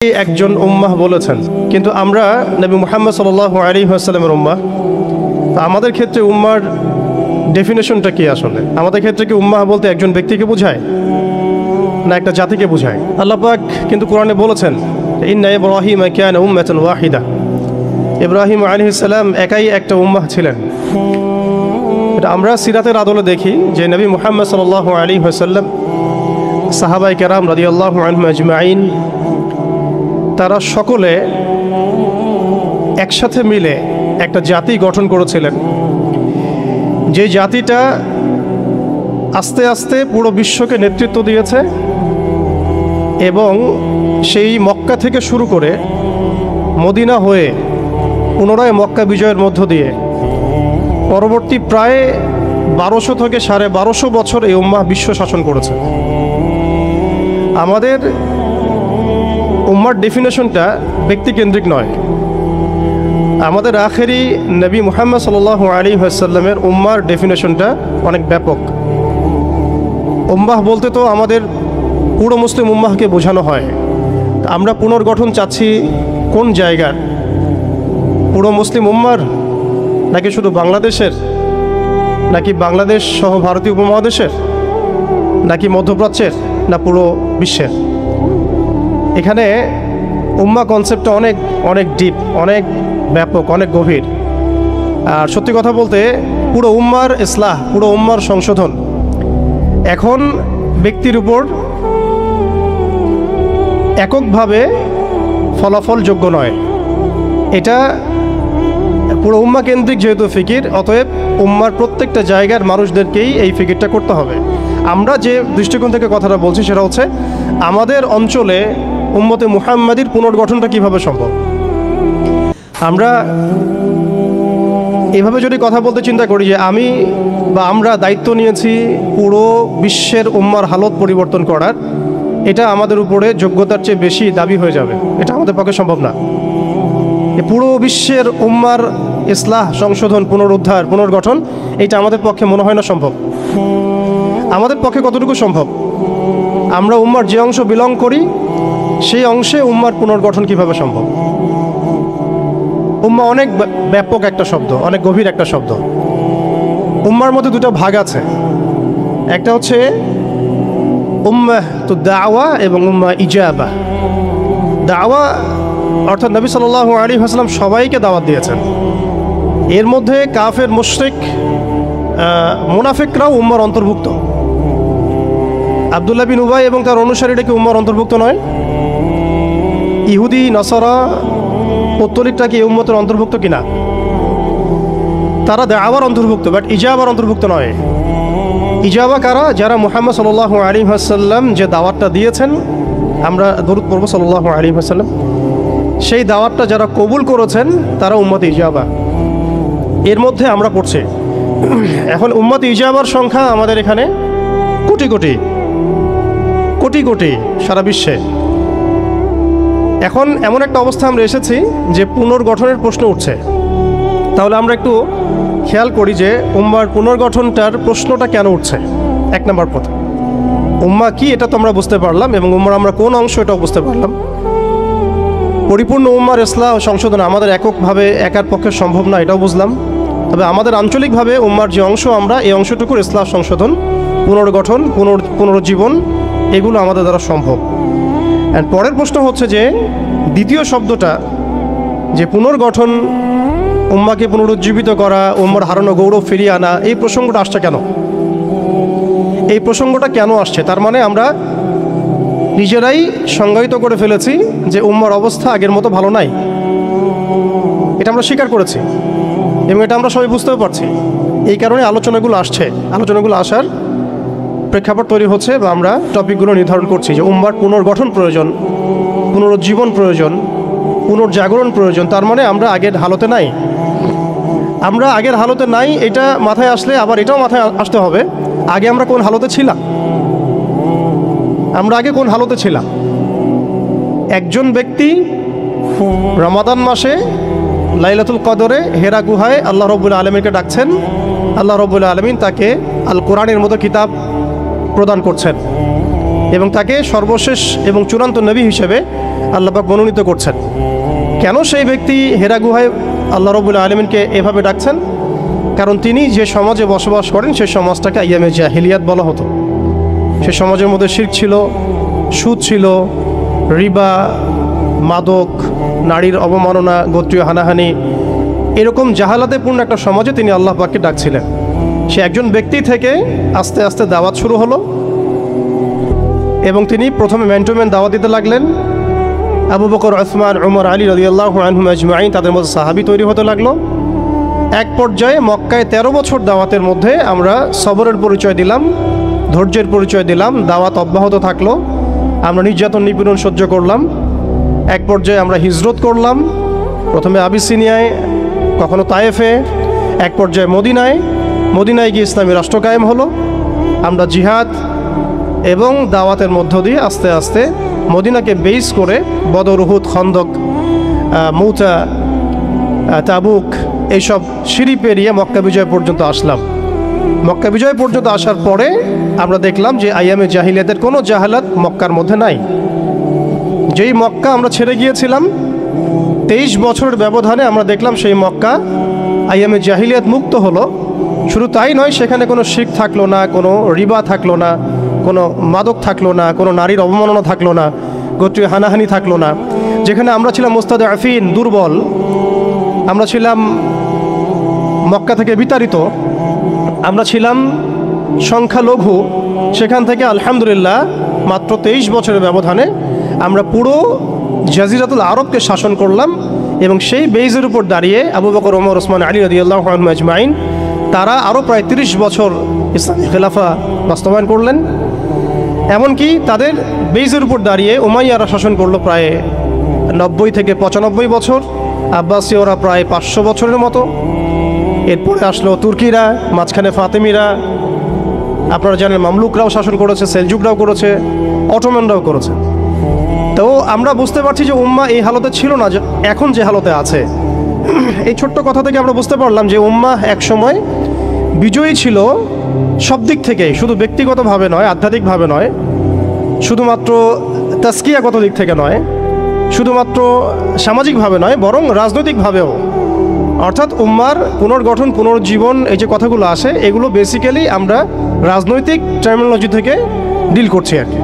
একজন উম্মাহ বলেছেন, কিন্তু আমরা নবী মুহাম্মদ সাল্লাল্লাহু আলাইহি ওয়াসাল্লামের উম্মাহ। তা আমাদের ক্ষেত্রে উম্মার ডেফিনেশনটা কি? আসলে আমাদের ক্ষেত্রে কি উম্মাহ বলতে একজন ব্যক্তিকে বোঝায় না একটা জাতিকে বোঝায়? আল্লাহ পাক কিন্তু কোরআনে বলেছেন, ইন্না ইব্রাহিম কানা উম্মাতান ওয়াহিদা। ইব্রাহিম আলাইহিস সালাম একাই একটা উম্মাহ ছিলেন। এটা আমরা সিরাতের আদলে দেখি যে নবী মুহাম্মদ সাল্লাল্লাহু আলাইহি ওয়াসাল্লাম, সাহাবায়ে কেরাম রাদিয়াল্লাহু আনহুম আজমাইন, তারা সকলে একসাথে মিলে একটা জাতি গঠন করেছিলেন, যে জাতিটা আস্তে আস্তে পুরো বিশ্বকে নেতৃত্ব দিয়েছে এবং সেই মক্কা থেকে শুরু করে মদিনা হয়ে পুনরায় মক্কা বিজয়ের মধ্য দিয়ে পরবর্তী প্রায় 1200 থেকে 1250 বছর এই উম্মাহ বিশ্ব শাসন করেছে। আমাদের উম্মার ডেফিনেশনটা ব্যক্তিকেন্দ্রিক নয়। আমাদের আখেরি নবী মুহাম্মদ সাল্লাল্লাহু আলাইহি ওয়াসাল্লামের উম্মার ডেফিনেশনটা অনেক ব্যাপক। উম্মাহ বলতে তো আমাদের পুরো মুসলিম উম্মাহকে বোঝানো হয়। আমরা পুনর্গঠন চাচ্ছি কোন জায়গার? পুরো মুসলিম উম্মার, নাকি শুধু বাংলাদেশের, নাকি বাংলাদেশ সহ ভারতীয় উপমহাদেশের, নাকি মধ্যপ্রাচ্যের, না পুরো বিশ্বের? এখানে উম্মা কনসেপ্টটা অনেক অনেক ডিপ, অনেক ব্যাপক, অনেক গভীর। আর সত্যি কথা বলতে পুরো উম্মার ইসলাহ, পুরো উম্মার সংশোধন এখন ব্যক্তির উপর এককভাবে ফলাফলযোগ্য নয়। এটা পুরো উম্মা কেন্দ্রিক যেহেতু ফিকির, অতএব উম্মার প্রত্যেকটা জায়গার মানুষদেরকেই এই ফিকিরটা করতে হবে। আমরা যে দৃষ্টিকোণ থেকে কথাটা বলছি সেটা হচ্ছে আমাদের অঞ্চলে উম্মতে মুহাম্মাদির পুনর্গঠনটা কিভাবে সম্ভব। আমরা এভাবে যদি কথা বলতে চিন্তা করি যে আমি বা আমরা দায়িত্ব নিয়েছি পুরো বিশ্বের উম্মার হালত পরিবর্তন করার, এটা আমাদের উপরে যোগ্যতার চেয়ে বেশি দাবি হয়ে যাবে। এটা আমাদের পক্ষে সম্ভব না। পুরো বিশ্বের উম্মার ইসলাহ, সংশোধন, পুনরুদ্ধার, পুনর্গঠন, এটা আমাদের পক্ষে মনে হয় না সম্ভব। আমাদের পক্ষে কতটুকু সম্ভব? আমরা উম্মার যে অংশ বিলং করি সেই অংশে উম্মার পুনর্গঠন কিভাবে সম্ভব? উম্মা অনেক ব্যাপক একটা শব্দ, অনেক গভীর একটা শব্দ। উম্মার মধ্যে দুটো ভাগ আছে, একটা হচ্ছে উম্মাহ তো দাওয়া এবং উম্মাহ ইজাবা। দাওয়া অর্থাৎ নবী সাল্লাল্লাহু আলাইহি ওয়াসাল্লাম সবাইকে দাওয়াত দিয়েছেন। এর মধ্যে কাফের, মুশরিক, মুনাফিকরাও উম্মার অন্তর্ভুক্ত। আব্দুল্লাহ বিন উবাই এবং তার অনুসারীরা কি উম্মার অন্তর্ভুক্ত নয়? ইহুদি, নসারা, পৌত্তলিকটা কি এই উম্মতের অন্তর্ভুক্ত কিনা? তারা দাওয়ার অন্তর্ভুক্ত, বাট ইজাবার অন্তর্ভুক্ত নয়। ইজাবা কারা? যারা মুহাম্মদ সাল্লাল্লাহু আলাইহি ওয়াসাল্লাম যে দাওয়াতটা দিয়েছেন, আমরা দরুদ পড়ব সাল্লাল্লাহু আলাইহি ওয়াসাল্লাম, সেই দাওয়াতটা যারা কবুল করেছেন তারা উম্মতে ইজাবা। এর মধ্যে আমরা পড়ছি। এখন উম্মতে ইজাবার সংখ্যা আমাদের এখানে কোটি কোটি কোটি কোটি সারা বিশ্বে। এখন এমন একটা অবস্থা আমরা এসেছি যে পুনর্গঠনের প্রশ্ন উঠছে। তাহলে আমরা একটু খেয়াল করি যে উম্মার পুনর্গঠনটার প্রশ্নটা কেন উঠছে। এক নম্বর কথা, উম্মা কি এটা তো আমরা বুঝতে পারলাম, এবং উম্মার আমরা কোন অংশ এটাও বুঝতে পারলাম। পরিপূর্ণ উম্মার ইসলাহ সংশোধন আমাদের এককভাবে একার পক্ষে সম্ভব না, এটাও বুঝলাম। তবে আমাদের আঞ্চলিকভাবে উম্মার যে অংশ, আমরা এই অংশটুকুর ইসলাহ সংশোধন, পুনর্গঠন, পুনরুজ্জীবন, এগুলো আমাদের দ্বারা সম্ভব। অ্যান্ড পরের প্রশ্ন হচ্ছে যে দ্বিতীয় শব্দটা, যে পুনর্গঠন, উম্মাকে পুনরুজ্জীবিত করা, উম্মার হারানো গৌরব ফিরিয়ে আনা, এই প্রসঙ্গটা আসছে কেন? এই প্রসঙ্গটা কেন আসছে? তার মানে আমরা নিজেরাই সংজ্ঞায়িত করে ফেলেছি যে উম্মার অবস্থা আগের মতো ভালো নাই। এটা আমরা স্বীকার করেছি এবং এটা আমরা সবাই বুঝতেও পারছি। এই কারণে আলোচনাগুলো আসছে। আলোচনাগুলো আসার প্রেক্ষাপট তৈরি হচ্ছে বা আমরা টপিকগুলো নির্ধারণ করছি যে উম্মার পুনর্গঠন প্রয়োজন, পুনরুজ্জীবন প্রয়োজন, পুনর্জাগরণ প্রয়োজন। তার মানে আমরা আগের হালতে নাই। আমরা আগের হালতে নাই, এটা মাথায় আসলে আবার এটাও মাথায় আসতে হবে আগে আমরা কোন হালতে ছিলাম। আমরা আগে কোন হালতে ছিলাম? একজন ব্যক্তি রমাদান মাসে লাইলাতুল কদরে হেরা গুহায় আল্লাহ রাব্বুল আলামিনকে ডাকছেন। আল্লাহ রাব্বুল আলামিন তাকে আল কোরআনের মতো কিতাব প্রদান করছেন এবং তাকে সর্বশেষ এবং চূড়ান্ত নবী হিসেবে আল্লাহ পাক মনোনীত করছেন। কেন সেই ব্যক্তি হেরা গুহায় আল্লাহ রাব্বুল আলামিনকে এভাবে ডাকছেন? কারণ তিনি যে সমাজে বসবাস করেন সেই সমাজটাকে আইয়ামে জাহিলিয়াত বলা হতো। সে সমাজের মধ্যে শিরক ছিল, সুদ ছিল, রিবা, মাদক, নারীর অবমাননা, গোত্রীয় হানাহানি, এরকম জাহালাতে পূর্ণ একটা সমাজে তিনি আল্লাহ পাককে ডাকছিলেন। সে একজন ব্যক্তি থেকে আস্তে আস্তে দাওয়াত শুরু হলো এবং তিনি প্রথমে ম্যান টু ম্যান দাওয়াত দিতে লাগলেন। আবু বকর, উসমান, উমর, আলী রাদিয়াল্লাহু আনহুম আজমাইন, তাদের মধ্যে সাহাবী তৈরি হতে লাগলো। এক পর্যায়ে মক্কায় 13 বছর দাওয়াতের মধ্যে আমরা সবরের পরিচয় দিলাম, ধৈর্যের পরিচয় দিলাম, দাওয়াত অব্যাহত থাকলো, আমরা নির্যাতন নিপীড়ন সহ্য করলাম। এক পর্যায়ে আমরা হিজরত করলাম, প্রথমে আবিসিনিয়ায়, কখনো তায়েফে, এক পর্যায়ে মদিনায় গিয়ে ইসলামী রাষ্ট্র কায়েম হলো। আমরা জিহাদ এবং দাওয়াতের মধ্য দিয়ে আস্তে আস্তে মদিনাকে বেস করে বদর, উহুদ, খন্দক, মুতা, তাবুক এইসব সিঁড়ি পেরিয়ে মক্কা বিজয় পর্যন্ত আসলাম। মক্কা বিজয় পর্যন্ত আসার পরে আমরা দেখলাম যে আইয়ামে জাহিলিয়াতের কোনো জাহালাত মক্কার মধ্যে নাই। যেই মক্কা আমরা ছেড়ে গিয়েছিলাম 23 বছরের ব্যবধানে আমরা দেখলাম সেই মক্কা আইয়ামে জাহিলিয়াত মুক্ত হলো। শুধু তাই নয়, সেখানে কোনো শিরক থাকলো না, কোনো রিবা থাকলো না, কোনো মাদক থাকলো না, কোনো নারীর অবমাননা থাকলো না, গোত্রীয় হানাহানি থাকলো না। যেখানে আমরা ছিলাম মুস্তাদআফিন, দুর্বল, আমরা ছিলাম মক্কা থেকে বিতাড়িত, আমরা ছিলাম সংখ্যালঘু, সেখান থেকে আলহামদুলিল্লাহ মাত্র 23 বছরের ব্যবধানে আমরা পুরো জাজিরাতুল আরবকে শাসন করলাম। এবং সেই বেইজের উপর দাঁড়িয়ে আবু বকর, ওমর, ওসমান, আলী রাদিয়াল্লাহু আনহুম আজমাইন তারা আরও প্রায় 30 বছর ইসলামী খেলাফা বাস্তবায়ন করলেন। এমনকি তাদের বেইজের উপর দাঁড়িয়ে উমাইয়ারা শাসন করলো প্রায় 90 থেকে 95 বছর, আব্বাসীয়রা প্রায় 500 বছরের মতো। এরপরে আসলো তুর্কিরা, মাঝখানে ফাতেমিরা, আপনারা জানেন মামলুকরাও শাসন করেছে, সেলজুকরাও করেছে, অটোম্যানরাও করেছে। তো আমরা বুঝতে পারছি যে উম্মাহ এই হালতে ছিল না এখন যে হালতে আছে। এই ছোট্ট কথা থেকে আমরা বুঝতে পারলাম যে উম্মাহ একসময় বিজয়ী ছিল সব দিক থেকে, শুধু ব্যক্তিগতভাবে নয়, আধ্যাত্মিকভাবে নয়, শুধুমাত্র তাসকিয়াগত দিক থেকে নয়, শুধুমাত্র সামাজিকভাবে নয়, বরং রাজনৈতিকভাবেও। অর্থাৎ উম্মার পুনর্গঠন, পুনর্জীবন, এই যে কথাগুলো আসে, এগুলো বেসিক্যালি আমরা রাজনৈতিক টার্মিনোলজি থেকে ডিল করছি আর কি।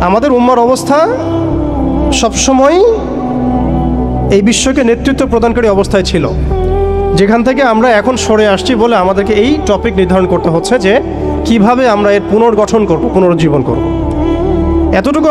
আমাদের উম্মার অবস্থা সবসময় এই বিশ্বকে নেতৃত্ব প্রদানকারী অবস্থায় ছিল, যেখান থেকে আমরা এখন সরে আসছি বলে আমাদেরকে এই টপিক নির্ধারণ করতে হচ্ছে যে কিভাবে আমরা এর পুনর্গঠন করব, পুনরুজ্জীবন করব। এতটুকু